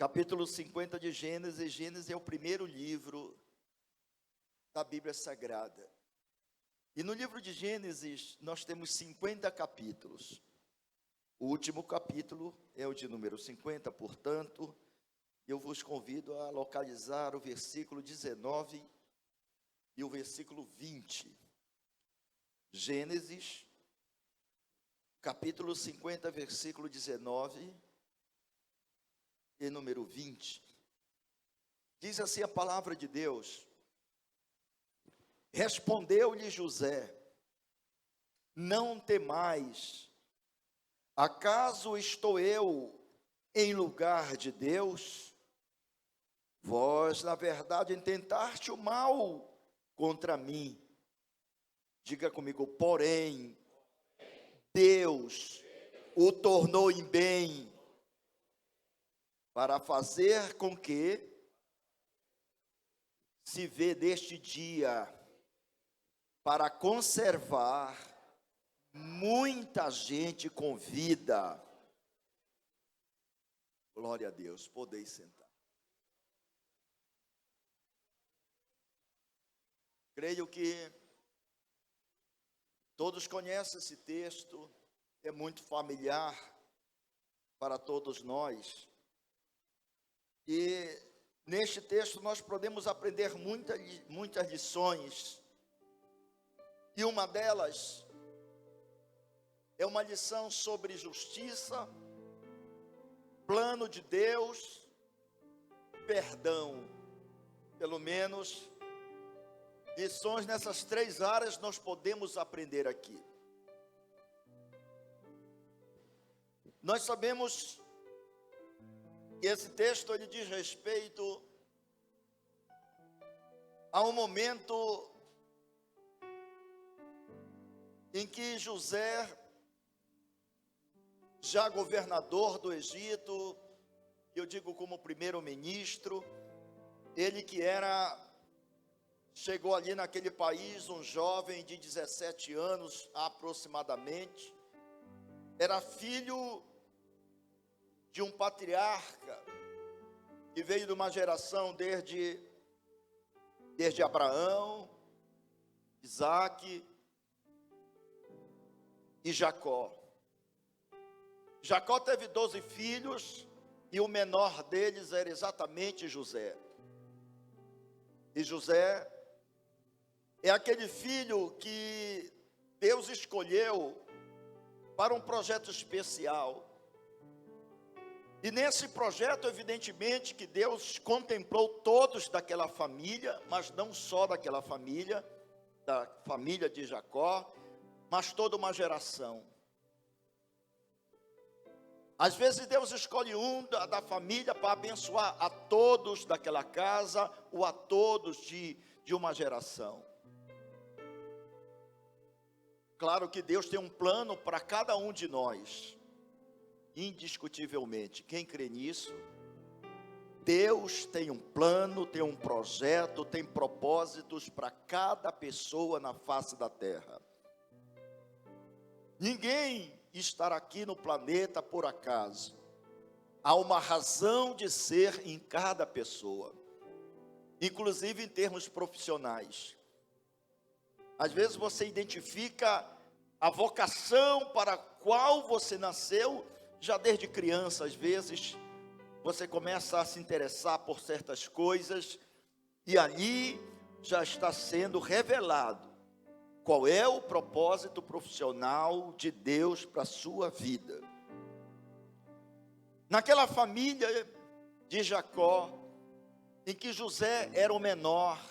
capítulo 50 de Gênesis. Gênesis é o primeiro livro da Bíblia Sagrada. E no livro de Gênesis nós temos 50 capítulos. O último capítulo é o de número 50, portanto, eu vos convido a localizar o versículo 19 e o versículo 20. Gênesis, capítulo 50, versículo 19 e número 20. Diz assim a palavra de Deus: respondeu-lhe José: não temais, acaso estou eu em lugar de Deus? Vós, na verdade, intentaste o mal contra mim. Diga comigo, porém, Deus o tornou em bem, para fazer com que se vê deste dia, para conservar muita gente com vida. Glória a Deus, podeis sentar. Creio que todos conhecem esse texto, é muito familiar para todos nós. E neste texto nós podemos aprender muitas lições. E uma delas é uma lição sobre justiça, plano de Deus, perdão. Pelo menos lições nessas três áreas nós podemos aprender aqui. Nós sabemos que esse texto ele diz respeito a um momento em que José, já governador do Egito, eu digo como primeiro-ministro, ele que chegou ali naquele país, um jovem de 17 anos aproximadamente, era filho de um patriarca, que veio de uma geração desde Abraão, Isaac e Jacó. Jacó teve 12 filhos, e o menor deles era exatamente José. E José é aquele filho que Deus escolheu para um projeto especial. E nesse projeto, evidentemente, que Deus contemplou todos daquela família, mas não só daquela família, da família de Jacó, mas toda uma geração. Às vezes Deus escolhe um da família para abençoar a todos daquela casa, ou a todos de uma geração. Claro que Deus tem um plano para cada um de nós, indiscutivelmente. Quem crê nisso? Deus tem um plano, tem um projeto, tem propósitos para cada pessoa na face da terra. Ninguém estar aqui no planeta por acaso. Há uma razão de ser em cada pessoa, inclusive em termos profissionais. Às vezes você identifica a vocação para a qual você nasceu, já desde criança. Às vezes você começa a se interessar por certas coisas, e ali já está sendo revelado qual é o propósito profissional de Deus para a sua vida. Naquela família de Jacó, em que José era o menor,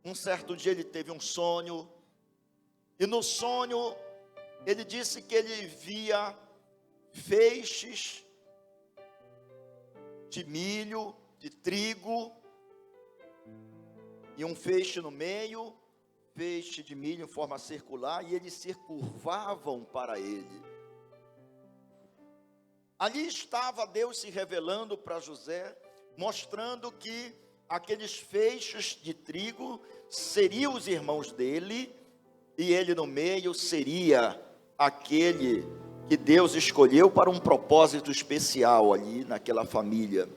um certo dia ele teve um sonho, e no sonho ele disse que ele via feixes de milho, de trigo, e um feixe no meio, feixe de milho em forma circular, e eles se curvavam para ele. Ali estava Deus se revelando para José, mostrando que aqueles feixes de trigo seriam os irmãos dele, e ele no meio seria aquele que Deus escolheu para um propósito especial ali naquela família.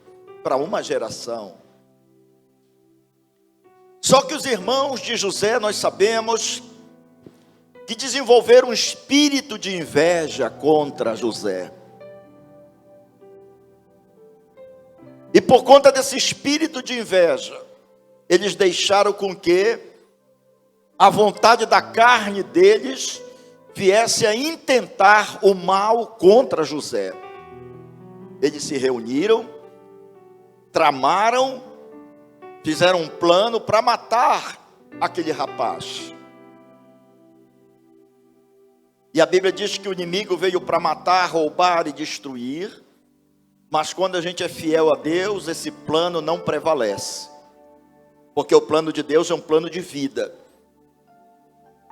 para uma geração. Só que os irmãos de José, nós sabemos que desenvolveram um espírito de inveja contra José. E por conta desse espírito de inveja, eles deixaram com que a vontade da carne deles viesse a intentar o mal contra José. Eles se reuniram, tramaram, fizeram um plano para matar aquele rapaz. E a Bíblia diz que o inimigo veio para matar, roubar e destruir. Mas quando a gente é fiel a Deus, esse plano não prevalece. Porque o plano de Deus é um plano de vida.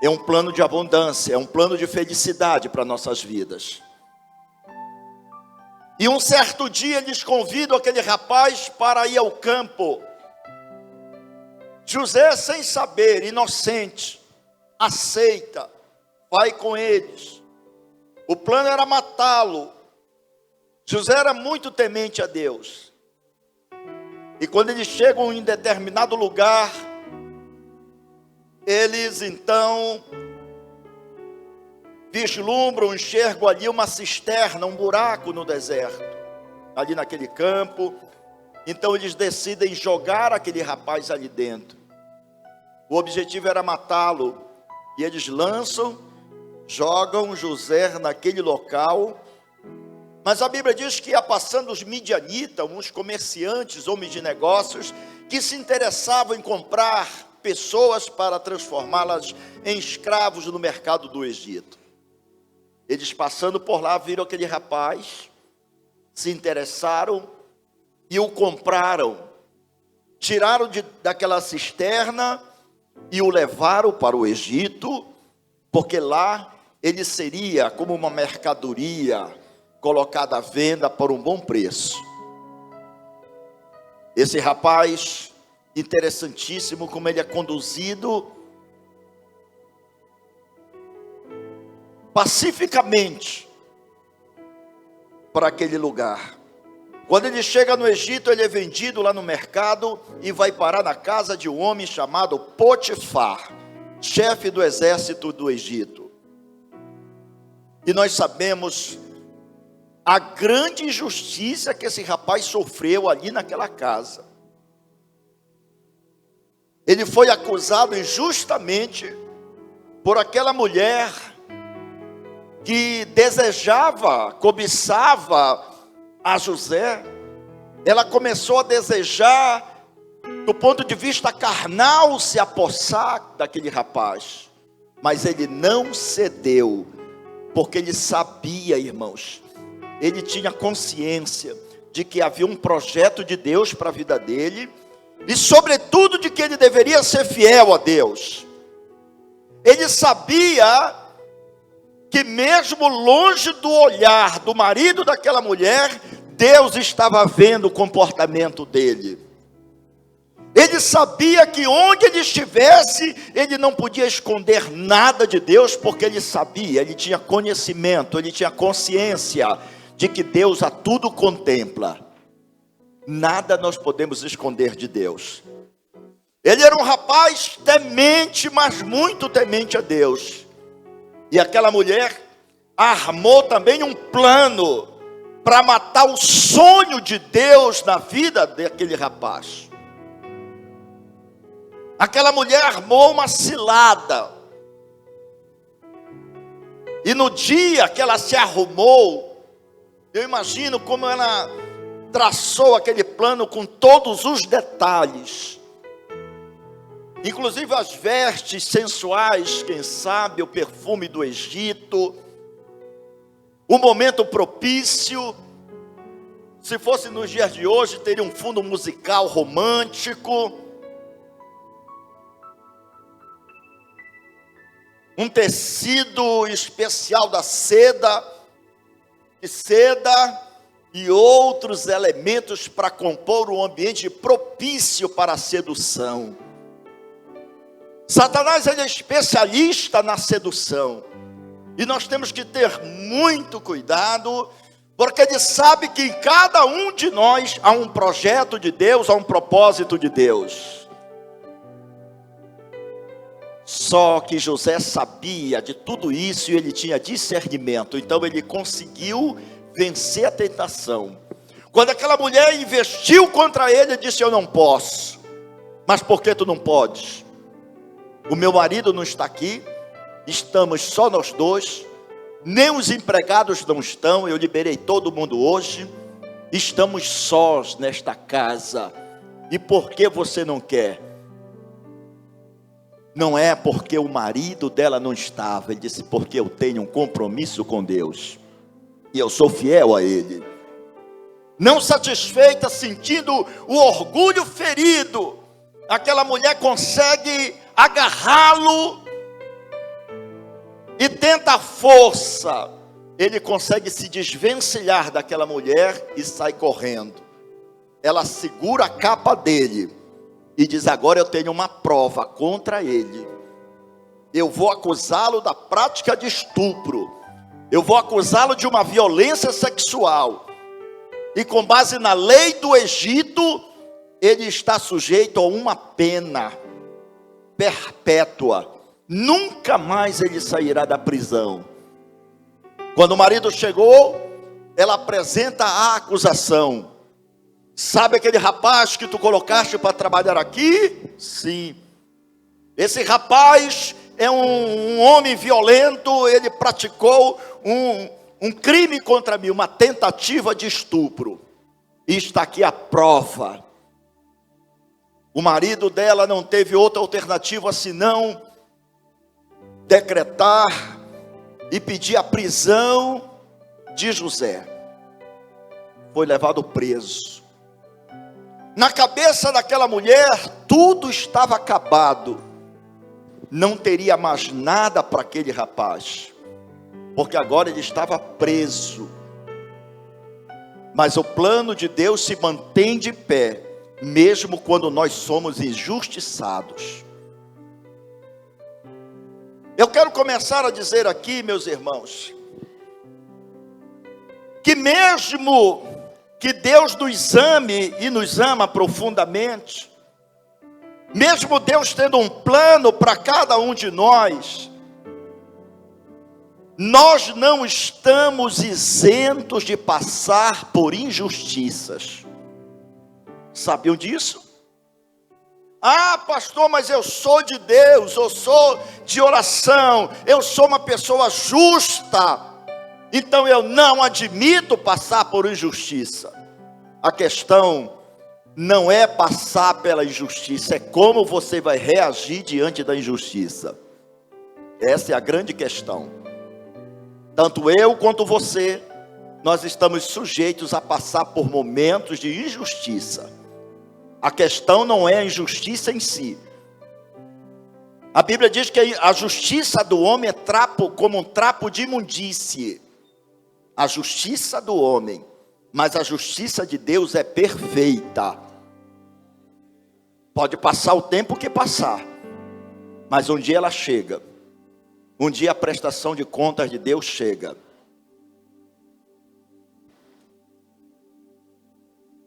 É um plano de abundância, é um plano de felicidade para nossas vidas. E um certo dia eles convidam aquele rapaz para ir ao campo. José, sem saber, inocente, aceita, vai com eles. O plano era matá-lo. José era muito temente a Deus. E quando eles chegam em determinado lugar, eles então vislumbram, enxergam ali uma cisterna, um buraco no deserto, ali naquele campo. Então eles decidem jogar aquele rapaz ali dentro. O objetivo era matá-lo. E eles lançam, jogam José naquele local. Mas a Bíblia diz que ia passando os midianitas, uns comerciantes, homens de negócios, que se interessavam em comprar pessoas para transformá-las em escravos no mercado do Egito. Eles passando por lá, viram aquele rapaz, se interessaram e o compraram. Tiraram daquela cisterna e o levaram para o Egito, porque lá ele seria como uma mercadoria colocada à venda por um bom preço. Esse rapaz, interessantíssimo como ele é conduzido pacificamente para aquele lugar. Quando ele chega no Egito, ele é vendido lá no mercado e vai parar na casa de um homem chamado Potifar, chefe do exército do Egito. E nós sabemos a grande injustiça que esse rapaz sofreu ali naquela casa. Ele foi acusado injustamente por aquela mulher que desejava, cobiçava a José. Ela começou a desejar, do ponto de vista carnal, se apossar daquele rapaz. Mas ele não cedeu, porque ele sabia, irmãos, ele tinha consciência de que havia um projeto de Deus para a vida dele, e sobretudo de que ele deveria ser fiel a Deus. Ele sabia que mesmo longe do olhar do marido daquela mulher, Deus estava vendo o comportamento dele. Ele sabia que onde ele estivesse, ele não podia esconder nada de Deus, porque ele sabia, ele tinha conhecimento, ele tinha consciência de que Deus a tudo contempla. Nada nós podemos esconder de Deus. Ele era um rapaz temente, mas muito temente a Deus. E aquela mulher armou também um plano para matar o sonho de Deus na vida daquele rapaz. Aquela mulher armou uma cilada. E no dia que ela se arrumou, eu imagino como ela traçou aquele plano com todos os detalhes. Inclusive as vestes sensuais, quem sabe, o perfume do Egito, o momento propício. Se fosse nos dias de hoje, teria um fundo musical romântico, um tecido especial da seda, e outros elementos para compor um ambiente propício para a sedução. Satanás, ele é especialista na sedução, e nós temos que ter muito cuidado Porque ele sabe que em cada um de nós há um projeto de Deus, há um propósito de Deus. Só que José sabia de tudo isso e ele tinha discernimento. Então ele conseguiu vencer a tentação. Quando aquela mulher investiu contra ele, ele disse: eu não posso. Mas por que tu não podes? O meu marido não está aqui, estamos só nós dois, nem os empregados não estão, eu liberei todo mundo hoje, estamos sós nesta casa. E por que você não quer? Não é porque o marido dela não estava, ele disse: porque eu tenho um compromisso com Deus, e eu sou fiel a Ele. Não satisfeita, sentindo o orgulho ferido, aquela mulher consegue agarrá-lo, e tenta a força, ele consegue se desvencilhar daquela mulher e sai correndo. Ela segura a capa dele, e diz: agora eu tenho uma prova contra ele, eu vou acusá-lo da prática de estupro, eu vou acusá-lo de uma violência sexual, e com base na lei do Egito, ele está sujeito a uma pena perpétua, nunca mais ele sairá da prisão. Quando o marido chegou, ela apresenta a acusação: sabe aquele rapaz que tu colocaste para trabalhar aqui? Sim. Esse rapaz é um homem violento, ele praticou um crime contra mim, uma tentativa de estupro. E está aqui a prova. O marido dela não teve outra alternativa senão decretar e pedir a prisão de José. Foi levado preso. Na cabeça daquela mulher, tudo estava acabado. Não teria mais nada para aquele rapaz, porque agora ele estava preso. Mas o plano de Deus se mantém de pé, mesmo quando nós somos injustiçados. Eu quero começar a dizer aqui, meus irmãos, que mesmo que Deus nos ame e nos ama profundamente, mesmo Deus tendo um plano para cada um de nós, nós não estamos isentos de passar por injustiças. Sabiam disso? Ah, pastor, mas eu sou de Deus, eu sou de oração, eu sou uma pessoa justa, então eu não admito passar por injustiça. A questão não é passar pela injustiça, é como você vai reagir diante da injustiça. Essa é a grande questão. Tanto eu quanto você, nós estamos sujeitos a passar por momentos de injustiça. A questão não é a injustiça em si. A Bíblia diz que a justiça do homem é trapo, como um trapo de imundície. A justiça do homem, mas a justiça de Deus é perfeita. Pode passar o tempo que passar, mas um dia ela chega. Um dia a prestação de contas de Deus chega.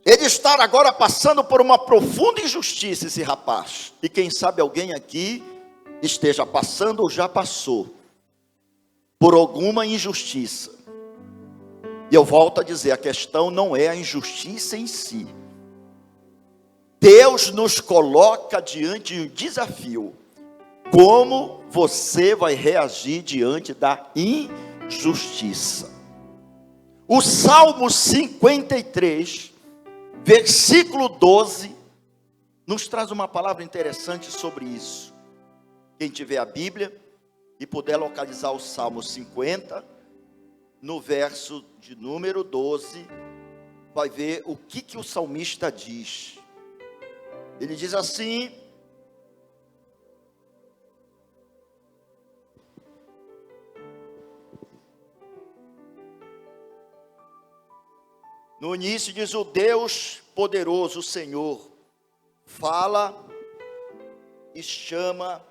Ele está agora passando por uma profunda injustiça, esse rapaz. E quem sabe alguém aqui esteja passando ou já passou por alguma injustiça. E eu volto a dizer, a questão não é a injustiça em si. Deus nos coloca diante de um desafio. Como você vai reagir diante da injustiça? O Salmo 53, versículo 12, nos traz uma palavra interessante sobre isso. Quem tiver a Bíblia e puder localizar o Salmo 50, no verso de número 12, vai ver o que o salmista diz. Ele diz assim: no início diz: o Deus poderoso, o Senhor, fala e chama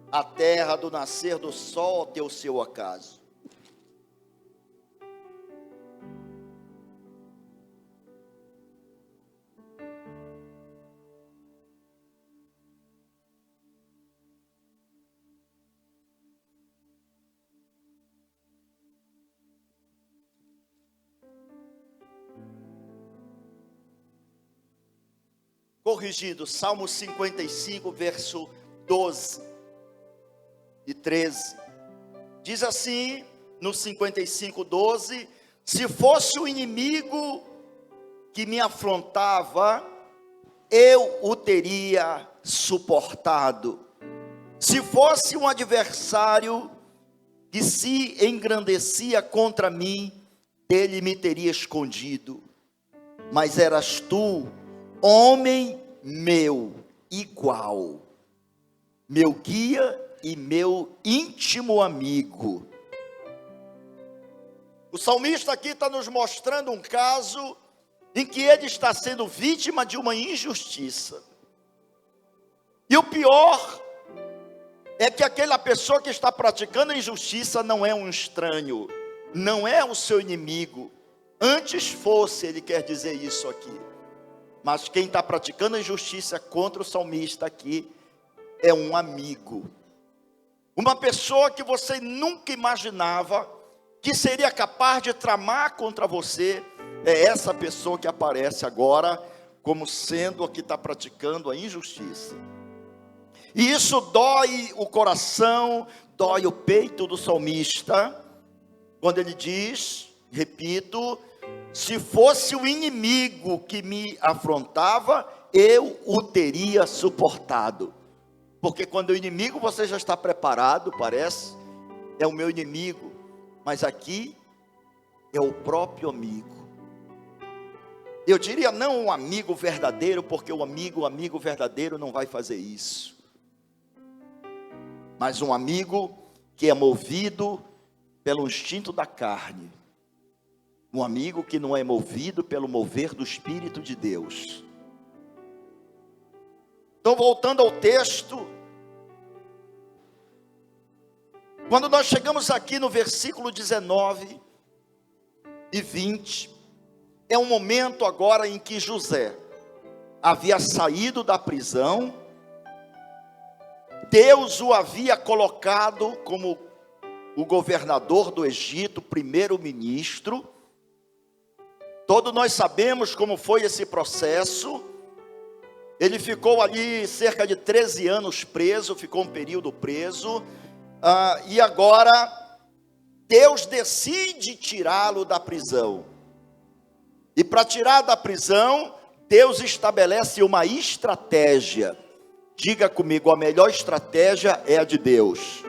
a terra do nascer do sol até o seu acaso. corrigido, Salmo 55, verso 12 e 13. Diz assim, no 55, 12: se fosse o inimigo que me afrontava, eu o teria suportado. Se fosse um adversário que se engrandecia contra mim, dele me teria escondido. Mas eras tu, homem meu, igual, meu guia e meu íntimo amigo. O salmista aqui está nos mostrando um caso em que ele está sendo vítima de uma injustiça. E o pior é que aquela pessoa que está praticando a injustiça não é um estranho, não é o seu inimigo. Antes fosse, ele quer dizer isso aqui. Mas quem está praticando a injustiça contra o salmista aqui é um amigo. Uma pessoa que você nunca imaginava que seria capaz de tramar contra você. É essa pessoa que aparece agora como sendo a que está praticando a injustiça. E isso dói o coração, dói o peito do salmista, quando ele diz, repito, se fosse o inimigo que me afrontava, eu o teria suportado. Porque quando o inimigo você já está preparado, parece, é o meu inimigo, mas aqui é o próprio amigo. Eu diria não um amigo verdadeiro, porque o amigo verdadeiro não vai fazer isso. Mas um amigo que é movido pelo instinto da carne. Um amigo que não é movido pelo mover do Espírito de Deus. Então, voltando ao texto, quando nós chegamos aqui no versículo 19 e 20, é um momento agora em que José havia saído da prisão. Deus o havia colocado como o governador do Egito, primeiro-ministro. Todos nós sabemos como foi esse processo. Ele ficou ali cerca de 13 anos preso, ficou um período preso. E agora, Deus decide tirá-lo da prisão. E para tirar da prisão, Deus estabelece uma estratégia. Diga comigo, a melhor estratégia é a de Deus.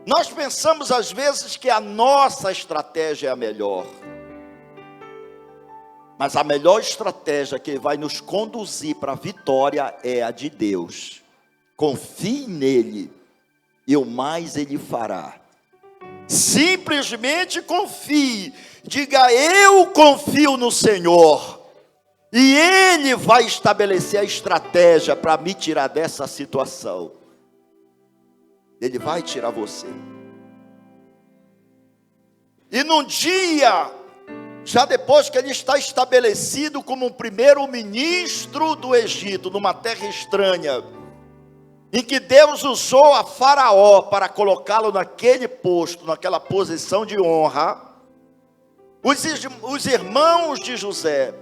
Nós pensamos às vezes que a nossa estratégia é a melhor. Mas a melhor estratégia que vai nos conduzir para a vitória é a de Deus. Confie nele e o mais ele fará. Simplesmente confie. Diga, eu confio no Senhor. E Ele vai estabelecer a estratégia para me tirar dessa situação. Ele vai tirar você. E num dia, já depois que ele está estabelecido como o primeiro-ministro do Egito, numa terra estranha, em que Deus usou a Faraó para colocá-lo naquele posto, naquela posição de honra, os irmãos de José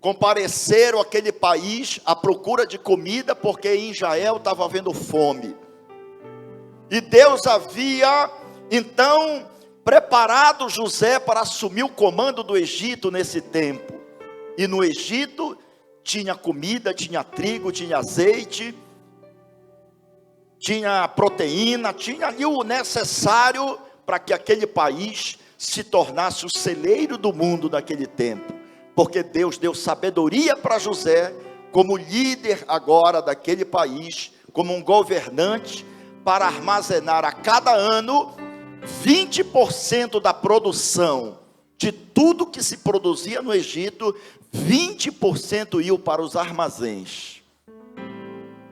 compareceram àquele país à procura de comida, porque em Israel estava havendo fome. E Deus havia, então, preparado José para assumir o comando do Egito nesse tempo. E no Egito tinha comida, tinha trigo, tinha azeite, tinha proteína, tinha ali o necessário para que aquele país se tornasse o celeiro do mundo naquele tempo. Porque Deus deu sabedoria para José, como líder agora daquele país, como um governante, para armazenar a cada ano 20% da produção de tudo que se produzia no Egito, 20% iam para os armazéns.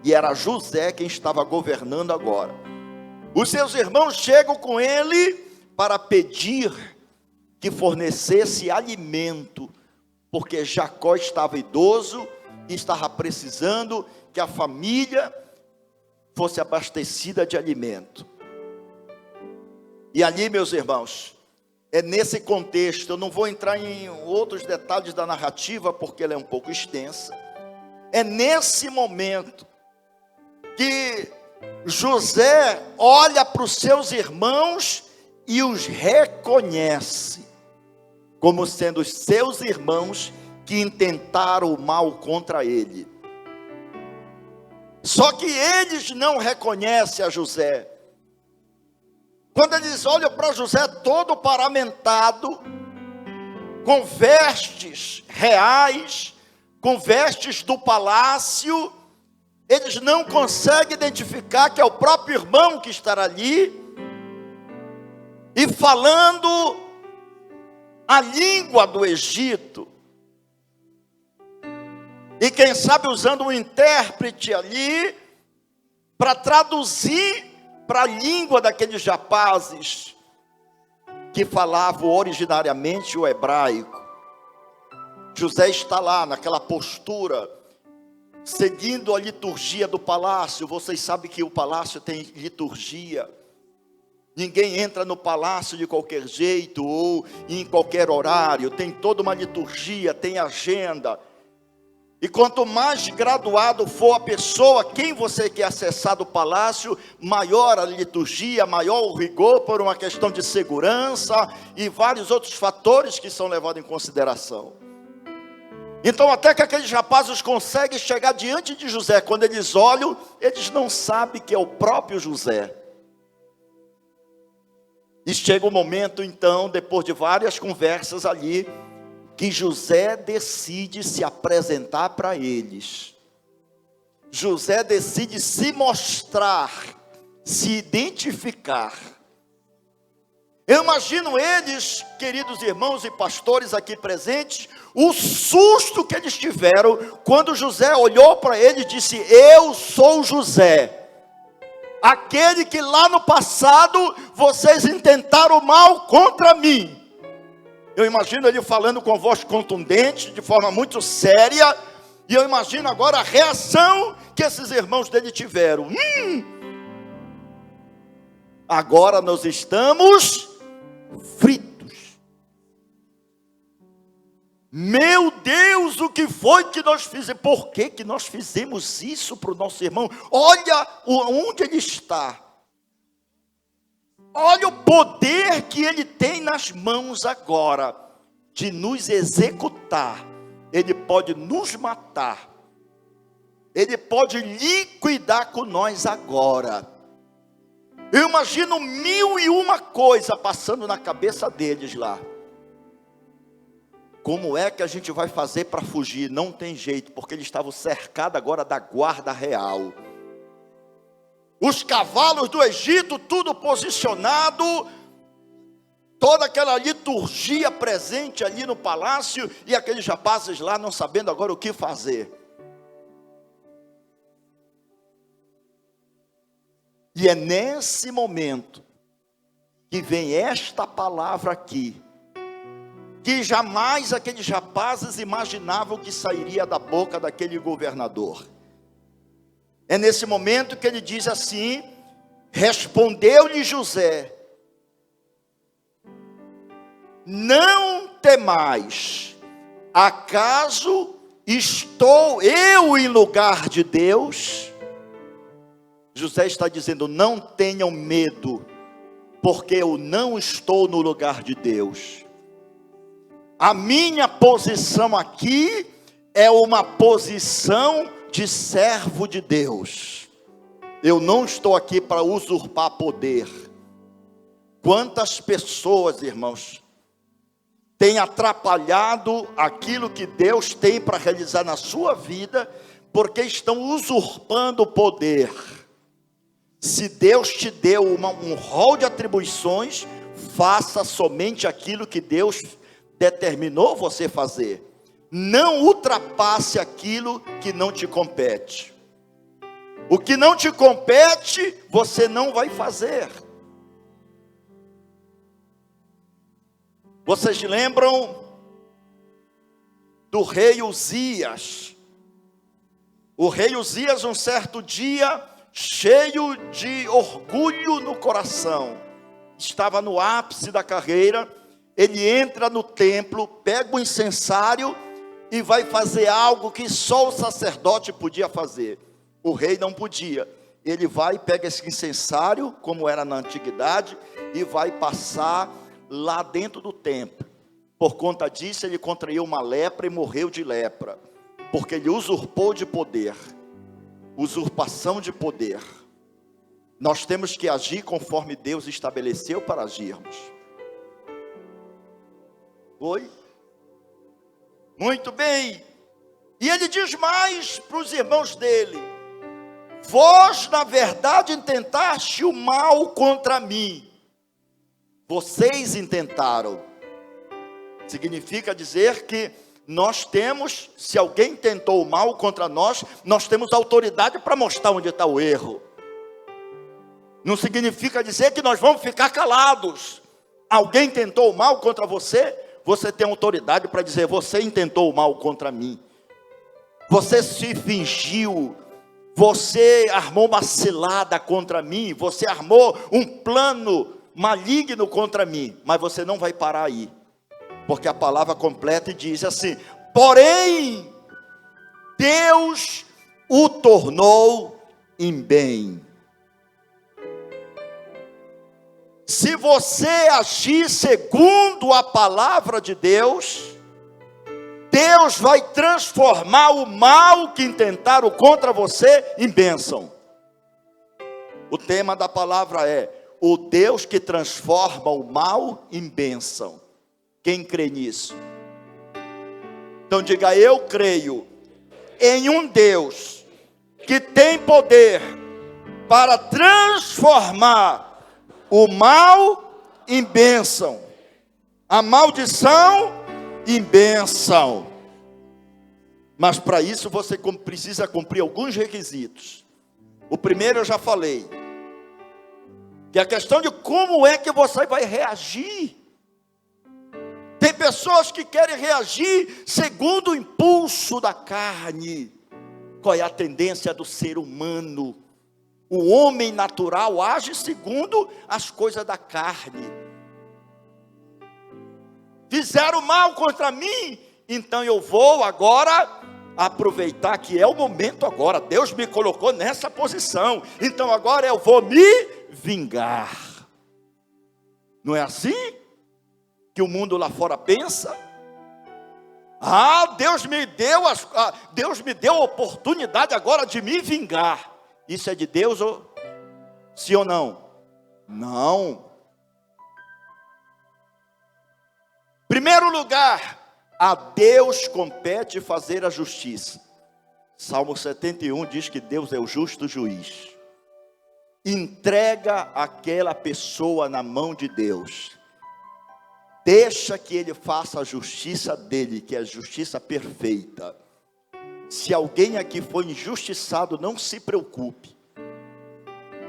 E era José quem estava governando agora. Os seus irmãos chegam com ele para pedir que fornecesse alimento, porque Jacó estava idoso e estava precisando que a família fosse abastecida de alimento. E ali, meus irmãos, É nesse contexto, eu não vou entrar em outros detalhes da narrativa, porque ela é um pouco extensa. É nesse momento que José olha para os seus irmãos e os reconhece como sendo os seus irmãos que intentaram o mal contra ele. Só que eles não reconhecem a José. Quando eles olham para José todo paramentado, com vestes reais, com vestes do palácio, eles não conseguem identificar que é o próprio irmão que está ali, e falando a língua do Egito, e quem sabe usando um intérprete ali, para traduzir para a língua daqueles rapazes, que falavam originariamente o hebraico. José está lá naquela postura, seguindo a liturgia do palácio. Vocês sabem que o palácio tem liturgia. Ninguém entra no palácio de qualquer jeito ou em qualquer horário. Tem toda uma liturgia, tem agenda. E quanto mais graduado for a pessoa, quem você quer acessar do palácio, maior a liturgia, maior o rigor, por uma questão de segurança e vários outros fatores que são levados em consideração. Então, até que aqueles rapazes conseguem chegar diante de José, quando eles olham, eles não sabem que é o próprio José. E chega o momento, então, depois de várias conversas ali, que José decide se apresentar para eles. José decide se mostrar, se identificar. Eu imagino eles, queridos irmãos e pastores aqui presentes, o susto que eles tiveram quando José olhou para eles e disse: eu sou José, aquele que lá no passado vocês intentaram mal contra mim. Eu imagino ele falando com voz contundente, de forma muito séria, e eu imagino agora a reação que esses irmãos dele tiveram. Agora nós estamos fritos. Meu Deus, o que foi que nós fizemos? Por que nós fizemos isso para o nosso irmão? Olha onde ele está. Olha o poder que ele tem nas mãos agora, de nos executar. Ele pode nos matar. Ele pode liquidar com nós agora. Eu imagino 1001 coisa passando na cabeça deles lá. Como é que a gente vai fazer para fugir? Não tem jeito, porque eles estavam cercados agora da guarda real. Os cavalos do Egito, tudo posicionado, toda aquela liturgia presente ali no palácio, e aqueles rapazes lá não sabendo agora o que fazer. E é nesse momento que vem esta palavra aqui, que jamais aqueles rapazes imaginavam que sairia da boca daquele governador. É nesse momento que ele diz assim: respondeu-lhe José: não temais, acaso estou eu em lugar de Deus? José está dizendo: não tenham medo, porque eu não estou no lugar de Deus. A minha posição aqui é uma posição de servo de Deus. Eu não estou aqui para usurpar poder. Quantas pessoas, irmãos, têm atrapalhado aquilo que Deus tem para realizar na sua vida, porque estão usurpando o poder. Se Deus te deu um rol de atribuições, faça somente aquilo que Deus determinou você fazer. Não ultrapasse aquilo que não te compete. O que não te compete, você não vai fazer. Vocês lembram do rei Uzias? O rei Uzias, um certo dia, cheio de orgulho no coração, estava no ápice da carreira, ele entra no templo, pega o incensário e vai fazer algo que só o sacerdote podia fazer. O rei não podia. Ele vai e pega esse incensário, como era na antiguidade, e vai passar lá dentro do templo. Por conta disso, ele contraiu uma lepra e morreu de lepra, porque ele usurpou de poder. Usurpação de poder. Nós temos que agir conforme Deus estabeleceu para agirmos. Oi? Muito bem. E ele diz mais para os irmãos dele: vós, na verdade, intentaste o mal contra mim. Vocês intentaram. Significa dizer que nós temos, se alguém tentou o mal contra nós, nós temos autoridade para mostrar onde está o erro. Não significa dizer que nós vamos ficar calados. Alguém tentou o mal contra você, você tem autoridade para dizer: você intentou o mal contra mim. Você se fingiu, você armou uma cilada contra mim, você armou um plano maligno contra mim, mas você não vai parar aí. Porque a palavra completa diz assim: porém, Deus o tornou em bem. Se você agir segundo a palavra de Deus, Deus vai transformar o mal que intentaram contra você em bênção. O tema da palavra é: o Deus que transforma o mal em bênção. Quem crê nisso? Então diga: eu creio em um Deus que tem poder para transformar o mal em bênção, a maldição em bênção. Mas para isso você precisa cumprir alguns requisitos. O primeiro eu já falei, que é a questão de como é que você vai reagir. Tem pessoas que querem reagir segundo o impulso da carne. Qual é a tendência do ser humano? O homem natural age segundo as coisas da carne. Fizeram mal contra mim, então eu vou agora aproveitar que é o momento agora. Deus me colocou nessa posição, então agora eu vou me vingar. Não é assim que o mundo lá fora pensa? Deus me deu a oportunidade agora de me vingar. Isso é de Deus, sim ou não? Não. Primeiro lugar, a Deus compete fazer a justiça. Salmo 71 diz que Deus é o justo juiz. Entrega aquela pessoa na mão de Deus. Deixa que Ele faça a justiça dele, que é a justiça perfeita. Se alguém aqui foi injustiçado, não se preocupe.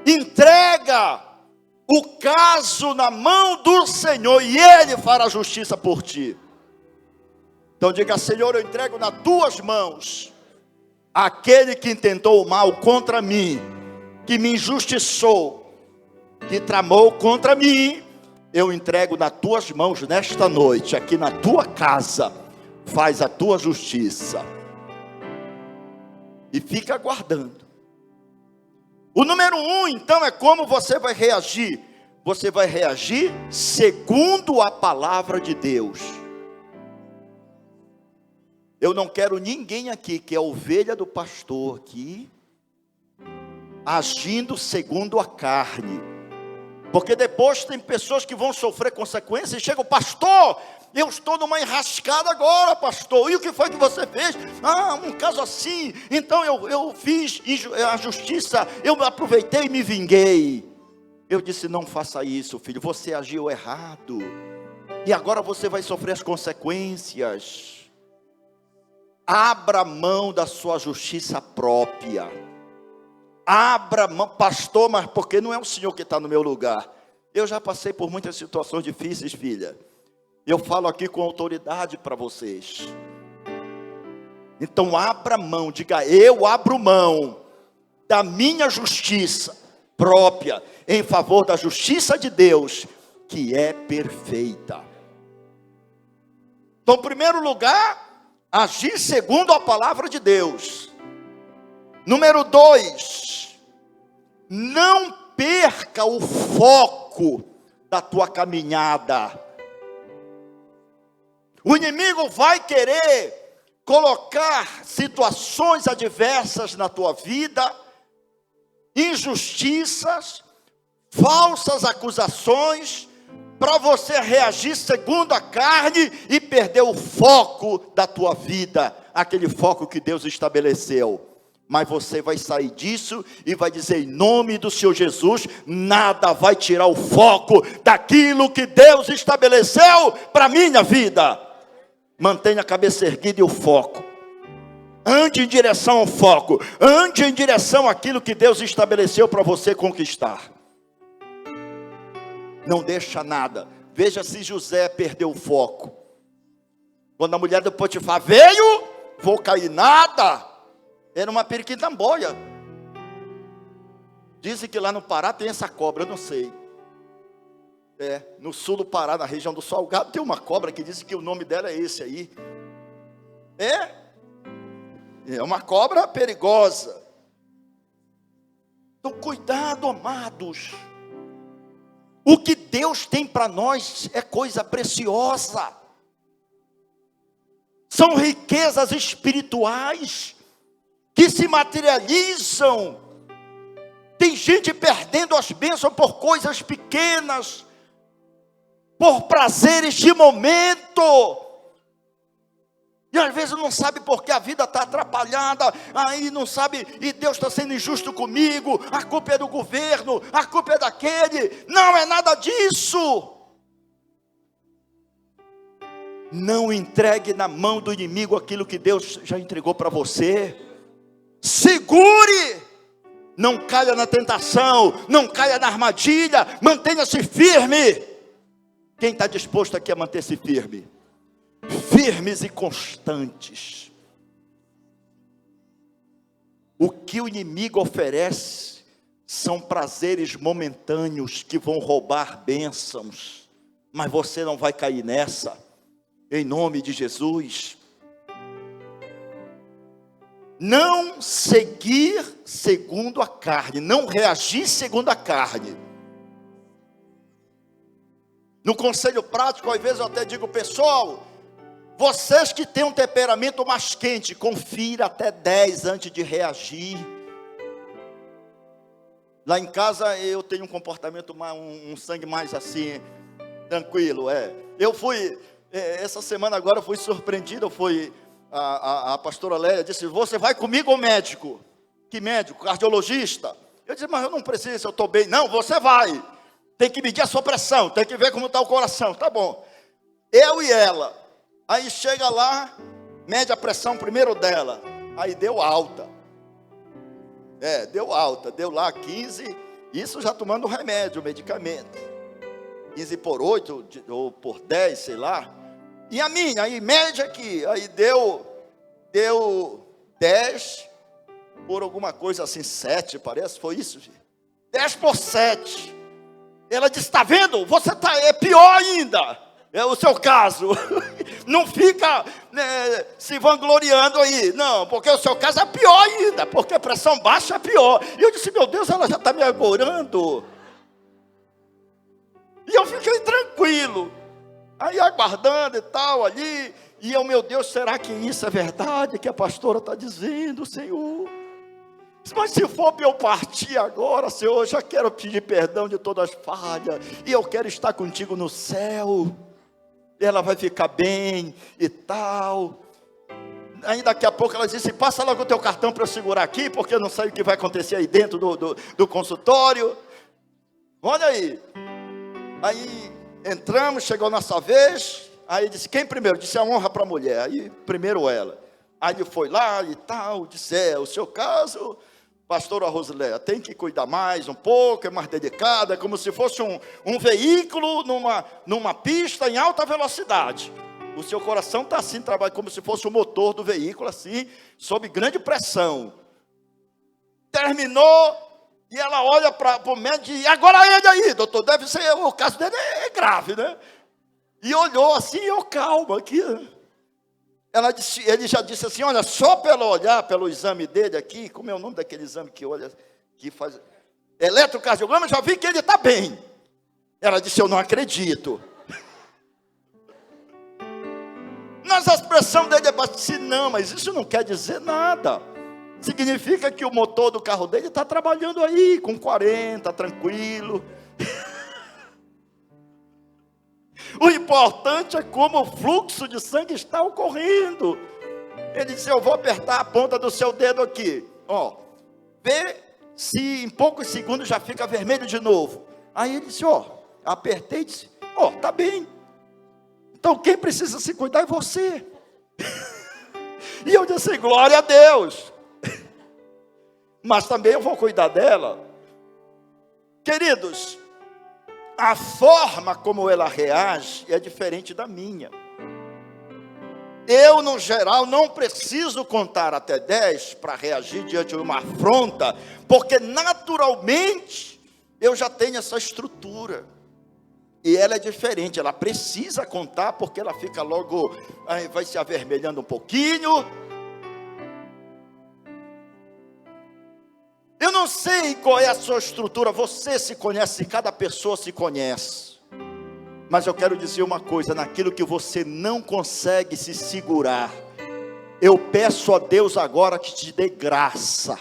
Entrega o caso na mão do Senhor e Ele fará justiça por ti. Então diga: Senhor, eu entrego nas tuas mãos aquele que intentou o mal contra mim, que me injustiçou, que tramou contra mim. Eu entrego nas tuas mãos nesta noite, aqui na tua casa. Faz a tua justiça. E fica aguardando. O número 1, então, é como você vai reagir. Você vai reagir segundo a palavra de Deus. Eu não quero ninguém aqui que é ovelha do pastor aqui, agindo segundo a carne. Porque depois tem pessoas que vão sofrer consequências e chegam: pastor, eu estou numa enrascada agora, pastor. E o que foi que você fez? Um caso assim. Então eu fiz a justiça, eu aproveitei e me vinguei. Eu disse: não faça isso, filho, você agiu errado. E agora você vai sofrer as consequências. Abra mão da sua justiça própria. Abra mão, pastor, mas porque não é o Senhor que está no meu lugar. Eu já passei por muitas situações difíceis, filha. Eu falo aqui com autoridade para vocês. Então abra mão, diga: eu abro mão da minha justiça própria, em favor da justiça de Deus, que é perfeita. Então, em primeiro lugar, agir segundo a palavra de Deus. Número 2, não perca o foco da tua caminhada. O inimigo vai querer colocar situações adversas na tua vida, injustiças, falsas acusações, para você reagir segundo a carne e perder o foco da tua vida, aquele foco que Deus estabeleceu. Mas você vai sair disso e vai dizer, em nome do Senhor Jesus, nada vai tirar o foco daquilo que Deus estabeleceu para a minha vida. Mantenha a cabeça erguida e o foco. Ande em direção ao foco. Ande em direção àquilo que Deus estabeleceu para você conquistar. Não deixa nada. Veja se José perdeu o foco. Quando a mulher do Potifar veio, vou cair nada. Era uma periquitamboia. Dizem que lá no Pará tem essa cobra, eu não sei. No sul do Pará, na região do Salgado, tem uma cobra que dizem que o nome dela é esse aí. É uma cobra perigosa. Então, cuidado, amados. O que Deus tem para nós é coisa preciosa. São riquezas espirituais que se materializam. Tem gente perdendo as bênçãos por coisas pequenas, por prazeres de momento. E às vezes não sabe porque a vida está atrapalhada, aí não sabe, e Deus está sendo injusto comigo, a culpa é do governo, a culpa é daquele. Não é nada disso. Não entregue na mão do inimigo aquilo que Deus já entregou para você. Segure, não caia na tentação, não caia na armadilha, mantenha-se firme. Quem está disposto aqui a manter-se firme? Firmes e constantes. O que o inimigo oferece são prazeres momentâneos que vão roubar bênçãos, mas você não vai cair nessa, em nome de Jesus. Não seguir segundo a carne, não reagir segundo a carne. No conselho prático, às vezes eu até digo, pessoal, vocês que têm um temperamento mais quente, confira até 10 antes de reagir. Lá em casa eu tenho um comportamento, um sangue mais assim, tranquilo. Eu fui, essa semana agora eu fui surpreendido, a pastora Lélia disse, você vai comigo ao médico? Que médico? Cardiologista? Eu disse, mas eu não preciso, eu estou bem. Não, você vai. Tem que medir a sua pressão, tem que ver como está o coração. Tá bom. Eu e ela. Aí chega lá, mede a pressão primeiro dela. Aí deu alta. Deu alta. Deu lá 15. Isso já tomando remédio, medicamento. 15 por 8 ou por 10, sei lá. E a minha, aí mede aqui. Aí deu 10 por alguma coisa assim, 7 parece. Foi isso, gente? 10 por 7. Ela disse, está vendo? Você é pior ainda. É o seu caso. Não fica se vangloriando aí. Não, porque o seu caso é pior ainda. Porque a pressão baixa é pior. E eu disse, meu Deus, ela já está me agorando. E eu fiquei tranquilo. Aí aguardando e tal ali. E eu, meu Deus, será que isso é verdade? Que a pastora está dizendo, Senhor? Mas se for para eu partir agora, Senhor, eu já quero pedir perdão de todas as falhas. E eu quero estar contigo no céu. Ela vai ficar bem e tal. Aí daqui a pouco ela disse, passa logo o teu cartão para eu segurar aqui, porque eu não sei o que vai acontecer aí dentro do consultório. Olha aí. Aí entramos, chegou a nossa vez. Aí disse, quem primeiro? Disse, a honra para a mulher. Aí primeiro ela. Aí ele foi lá e tal, disse, o seu caso, pastora Rosiléia, tem que cuidar mais um pouco, é mais dedicada, é como se fosse um veículo numa pista em alta velocidade. O seu coração está assim, trabalha como se fosse o motor do veículo, assim, sob grande pressão. Terminou, e ela olha para o médico e diz, agora ele aí, doutor, deve ser, o caso dele é grave, né? E olhou assim, eu calma aqui. Ele já disse assim, olha, só pelo olhar, pelo exame dele aqui, como é o nome daquele exame que olha, que faz eletrocardiograma, já vi que ele está bem. Ela disse, eu não acredito. Mas a expressão dele é bastante, não, mas isso não quer dizer nada. Significa que o motor do carro dele está trabalhando aí, com 40, tranquilo. O importante é como o fluxo de sangue está ocorrendo. Ele disse, eu vou apertar a ponta do seu dedo aqui. Ó, vê se em poucos segundos já fica vermelho de novo. Aí ele disse, ó, apertei e disse, ó, tá bem. Então quem precisa se cuidar é você. E eu disse, glória a Deus. Mas também eu vou cuidar dela. Queridos, a forma como ela reage é diferente da minha. Eu, no geral, não preciso contar até 10 para reagir diante de uma afronta, porque naturalmente eu já tenho essa estrutura. E ela é diferente, ela precisa contar, porque ela fica logo, vai se avermelhando um pouquinho. Eu não sei qual é a sua estrutura, você se conhece, cada pessoa se conhece. Mas eu quero dizer uma coisa, naquilo que você não consegue se segurar, eu peço a Deus agora que te dê graça.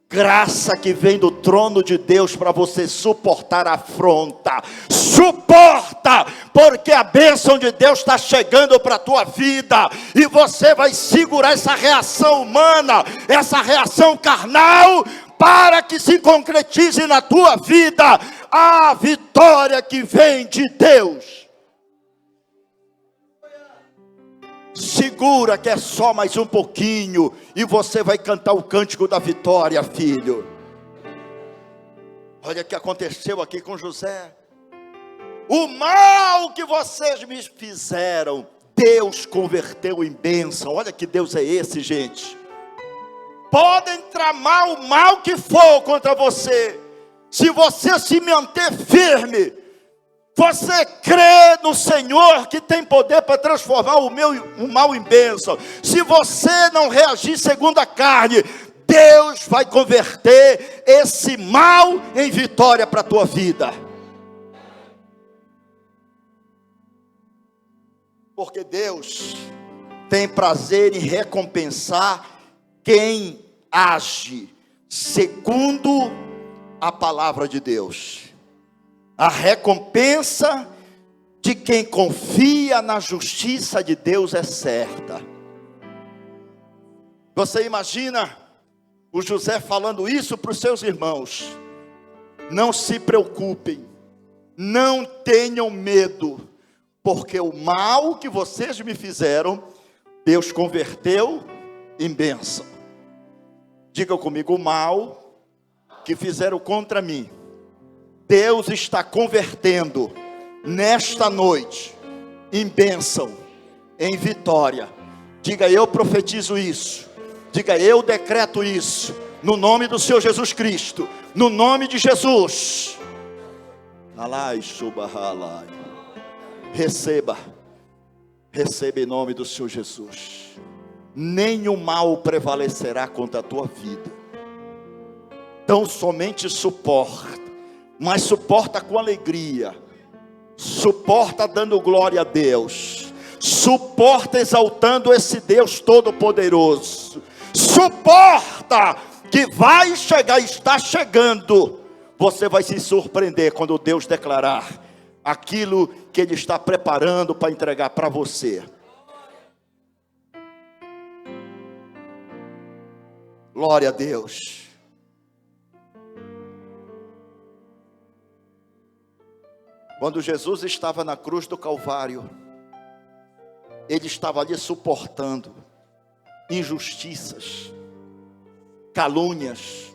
Graça que vem do trono de Deus para você suportar a afronta. Suporta, porque a bênção de Deus está chegando para a tua vida. E você vai segurar essa reação humana, essa reação carnal, para que se concretize na tua vida a vitória que vem de Deus. Segura que é só mais um pouquinho e você vai cantar o cântico da vitória, filho. Olha o que aconteceu aqui com José. O mal que vocês me fizeram, Deus converteu em bênção. Olha que Deus é esse, gente. Podem tramar o mal que for contra você, se você se manter firme, você crê no Senhor que tem poder para transformar o mal em bênção. Se você não reagir segundo a carne, Deus vai converter esse mal em vitória para a tua vida. Porque Deus tem prazer em recompensar quem age segundo a palavra de Deus. A recompensa de quem confia na justiça de Deus é certa. Você imagina o José falando isso para os seus irmãos: não se preocupem, não tenham medo, porque o mal que vocês me fizeram, Deus converteu em bênção. Diga comigo, o mal que fizeram contra mim, Deus está convertendo nesta noite em bênção, em vitória. Diga, eu profetizo isso. Diga, eu decreto isso, no nome do Senhor Jesus Cristo, no nome de Jesus. Receba em nome do Senhor Jesus. Nenhum mal prevalecerá contra a tua vida. Então somente suporta, mas suporta com alegria, suporta dando glória a Deus, suporta exaltando esse Deus todo-poderoso, suporta que vai chegar, está chegando. Você vai se surpreender quando Deus declarar aquilo que Ele está preparando para entregar para você. Glória a Deus. Quando Jesus estava na cruz do Calvário, Ele estava ali suportando injustiças, calúnias,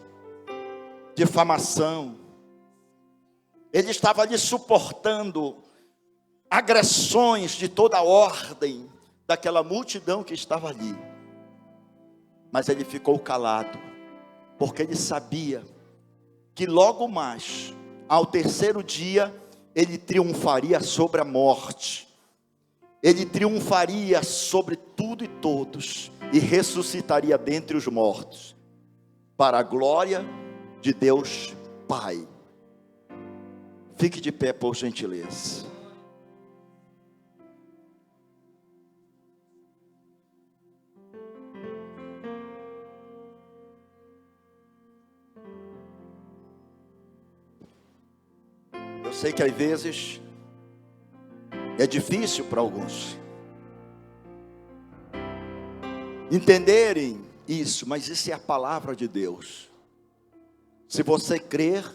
difamação. Ele estava ali suportando agressões de toda ordem daquela multidão que estava ali. Mas ele ficou calado, porque ele sabia que logo mais, ao terceiro dia, ele triunfaria sobre a morte. Ele triunfaria sobre tudo e todos e ressuscitaria dentre os mortos, para a glória de Deus Pai. Fique de pé, por gentileza. Eu sei que às vezes é difícil para alguns entenderem isso, mas isso é a palavra de Deus. Se você crer,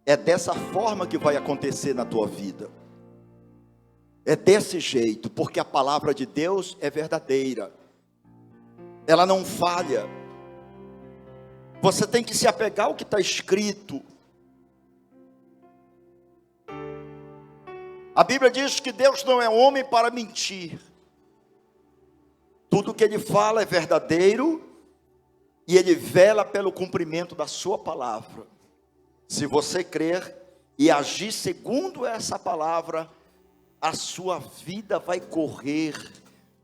é dessa forma que vai acontecer na tua vida. É desse jeito, porque a palavra de Deus é verdadeira. Ela não falha. Você tem que se apegar ao que está escrito. A Bíblia diz que Deus não é homem para mentir. Tudo que Ele fala é verdadeiro e Ele vela pelo cumprimento da sua palavra. Se você crer e agir segundo essa palavra, a sua vida vai correr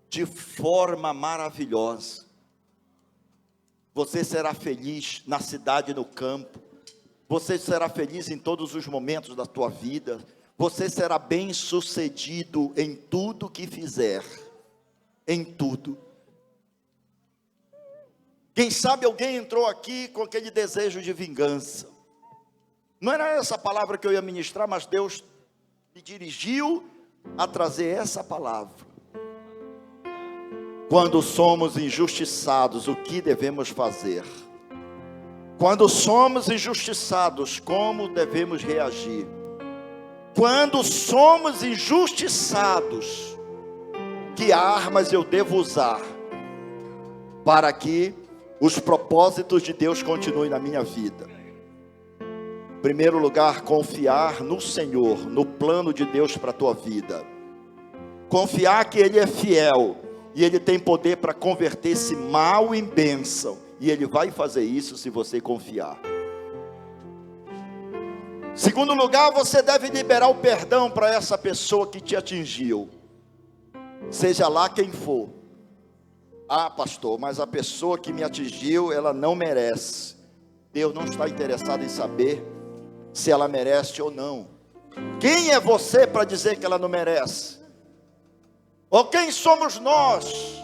de forma maravilhosa. Você será feliz na cidade e no campo. Você será feliz em todos os momentos da tua vida. Você será bem-sucedido em tudo que fizer. Em tudo. Quem sabe alguém entrou aqui com aquele desejo de vingança. Não era essa palavra que eu ia ministrar, mas Deus me dirigiu a trazer essa palavra. Quando somos injustiçados, o que devemos fazer? Quando somos injustiçados, como devemos reagir? Quando somos injustiçados, que armas eu devo usar para que os propósitos de Deus continuem na minha vida? Em primeiro lugar, confiar no Senhor, no plano de Deus para a tua vida. Confiar que Ele é fiel e Ele tem poder para converter esse mal em bênção. E Ele vai fazer isso se você confiar. Segundo lugar, você deve liberar o perdão para essa pessoa que te atingiu. Seja lá quem for. Ah, pastor, mas a pessoa que me atingiu, ela não merece. Deus não está interessado em saber se ela merece ou não. Quem é você para dizer que ela não merece? Ou quem somos nós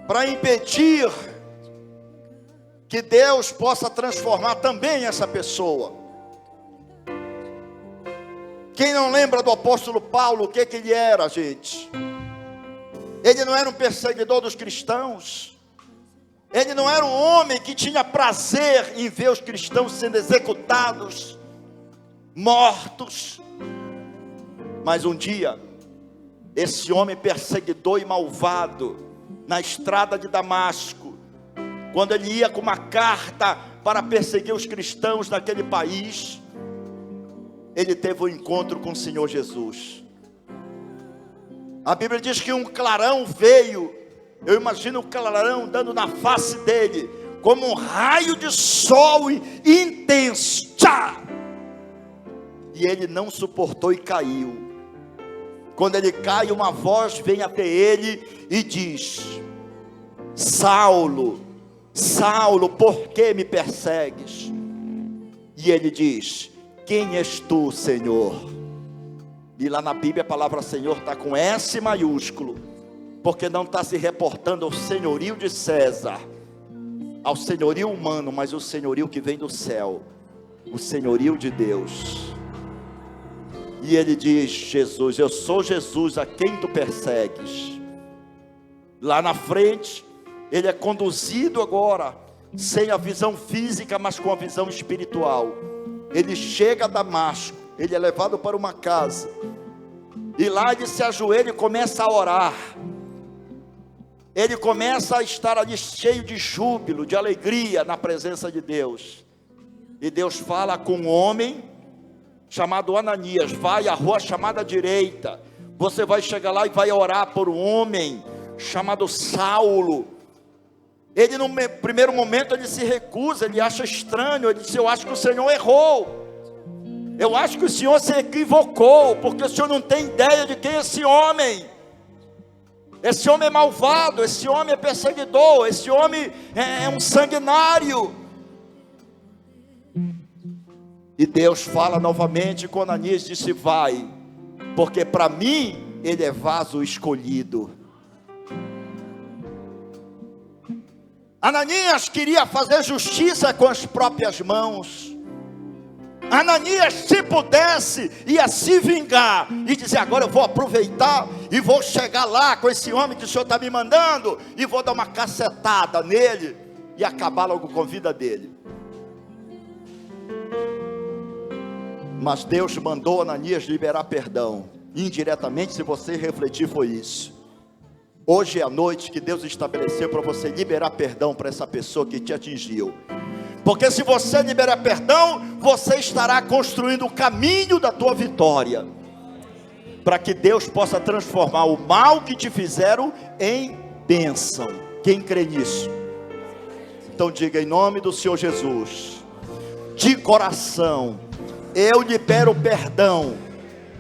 para impedir que Deus possa transformar também essa pessoa? Quem não lembra do apóstolo Paulo, o que ele era, gente? Ele não era um perseguidor dos cristãos. Ele não era um homem que tinha prazer em ver os cristãos sendo executados, mortos. Mas um dia, esse homem perseguidor e malvado, na estrada de Damasco, quando ele ia com uma carta para perseguir os cristãos naquele país, ele teve um encontro com o Senhor Jesus. A Bíblia diz que um clarão veio. Eu imagino o clarão dando na face dele, como um raio de sol intenso. Tchá! E ele não suportou e caiu. Quando ele cai, uma voz vem até ele e diz: Saulo, Saulo, por que me persegues? E ele diz: quem és tu, Senhor? E lá na Bíblia a palavra Senhor está com S maiúsculo, porque não está se reportando ao senhorio de César, ao senhorio humano, mas o senhorio que vem do céu, o senhorio de Deus. E ele diz: Jesus, eu sou Jesus a quem tu persegues. Lá na frente, ele é conduzido agora, sem a visão física, mas com a visão espiritual. Ele chega a Damasco, ele é levado para uma casa, e lá ele se ajoelha e começa a orar. Ele começa a estar ali cheio de júbilo, de alegria na presença de Deus. E Deus fala com um homem chamado Ananias: vai à rua chamada direita, você vai chegar lá e vai orar por um homem chamado Saulo. Ele no primeiro momento ele se recusa, ele acha estranho, ele diz: eu acho que o Senhor errou. Eu acho que o senhor se equivocou, porque o senhor não tem ideia de quem é esse homem. Esse homem é malvado, esse homem é perseguidor, esse homem é um sanguinário. E Deus fala novamente com Ananias, disse: vai, porque para mim ele é vaso escolhido. Ananias queria fazer justiça com as próprias mãos. Ananias, se pudesse, ia se vingar e dizer: agora eu vou aproveitar e vou chegar lá com esse homem que o senhor está me mandando e vou dar uma cacetada nele e acabar logo com a vida dele. Mas Deus mandou Ananias liberar perdão. Indiretamente, se você refletir, foi isso. Hoje é a noite que Deus estabeleceu para você liberar perdão para essa pessoa que te atingiu. Porque se você liberar perdão, você estará construindo o caminho da tua vitória, para que Deus possa transformar o mal que te fizeram em bênção. Quem crê nisso? Então diga: em nome do Senhor Jesus, de coração, eu libero perdão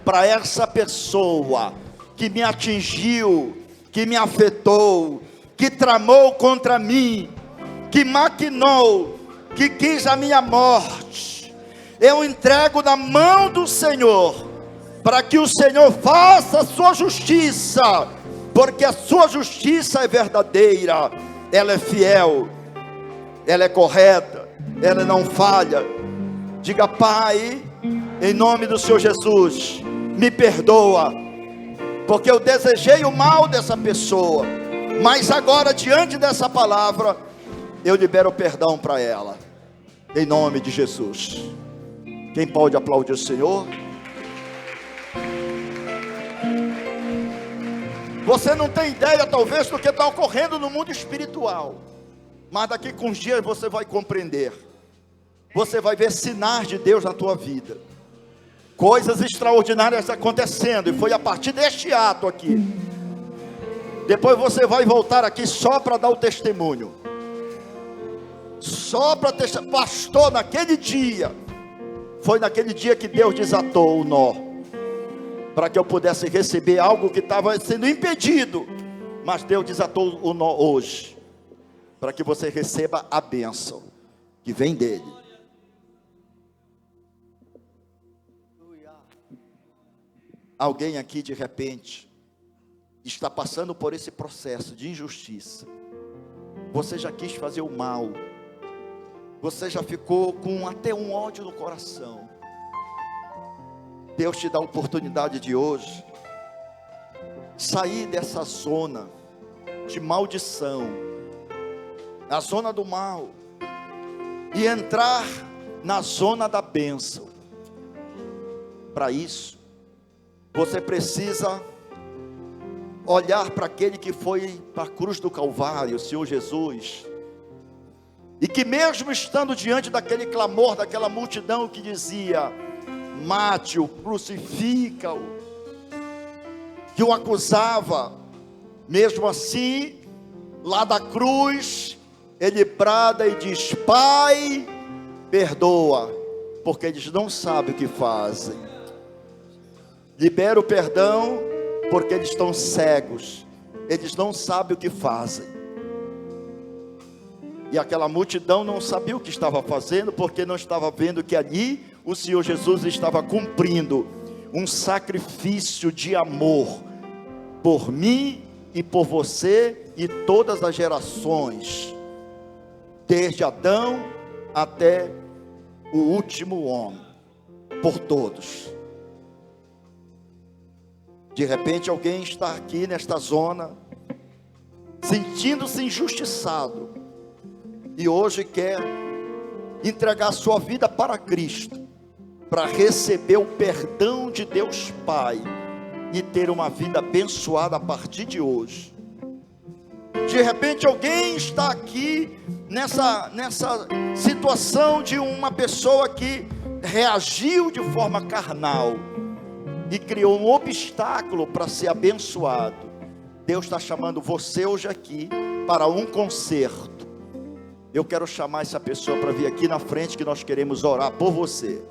para essa pessoa que me atingiu, que me afetou, que tramou contra mim, que maquinou, que quis a minha morte. Eu entrego na mão do Senhor, para que o Senhor faça a sua justiça, porque a sua justiça é verdadeira, ela é fiel, ela é correta, ela não falha. Diga: Pai, em nome do Senhor Jesus, me perdoa, porque eu desejei o mal dessa pessoa, mas agora, diante dessa palavra, eu libero perdão para ela, em nome de Jesus. Quem pode aplaudir o Senhor? Você não tem ideia talvez do que está ocorrendo no mundo espiritual, mas daqui com uns dias você vai compreender. Você vai ver sinais de Deus na tua vida, coisas extraordinárias acontecendo, e foi a partir deste ato aqui. Depois você vai voltar aqui só para dar o testemunho, só para testemunhar: pastor, naquele dia, foi naquele dia que Deus desatou o nó, para que eu pudesse receber algo que estava sendo impedido, mas Deus desatou o nó hoje, para que você receba a bênção que vem dele. Alguém aqui de repente está passando por esse processo de injustiça. Você já quis fazer o mal, você já ficou com até um ódio no coração. Deus te dá a oportunidade de hoje sair dessa zona de maldição, na zona do mal, e entrar na zona da bênção. Para isso, você precisa olhar para aquele que foi para a cruz do Calvário, o Senhor Jesus, e que mesmo estando diante daquele clamor, daquela multidão que dizia: mate-o, crucifica-o, que o acusava, mesmo assim, lá da cruz, ele brada e diz: Pai, perdoa, porque eles não sabem o que fazem. Libera o perdão, porque eles estão cegos, eles não sabem o que fazem. E aquela multidão não sabia o que estava fazendo, porque não estava vendo que ali o Senhor Jesus estava cumprindo um sacrifício de amor por mim e por você e todas as gerações, desde Adão até o último homem, por todos. De repente alguém está aqui nesta zona, sentindo-se injustiçado, e hoje quer entregar sua vida para Cristo, para receber o perdão de Deus Pai, e ter uma vida abençoada a partir de hoje. De repente alguém está aqui nessa situação de uma pessoa que reagiu de forma carnal, e criou um obstáculo para ser abençoado. Deus está chamando você hoje aqui para um conserto. Eu quero chamar essa pessoa para vir aqui na frente, que nós queremos orar por você.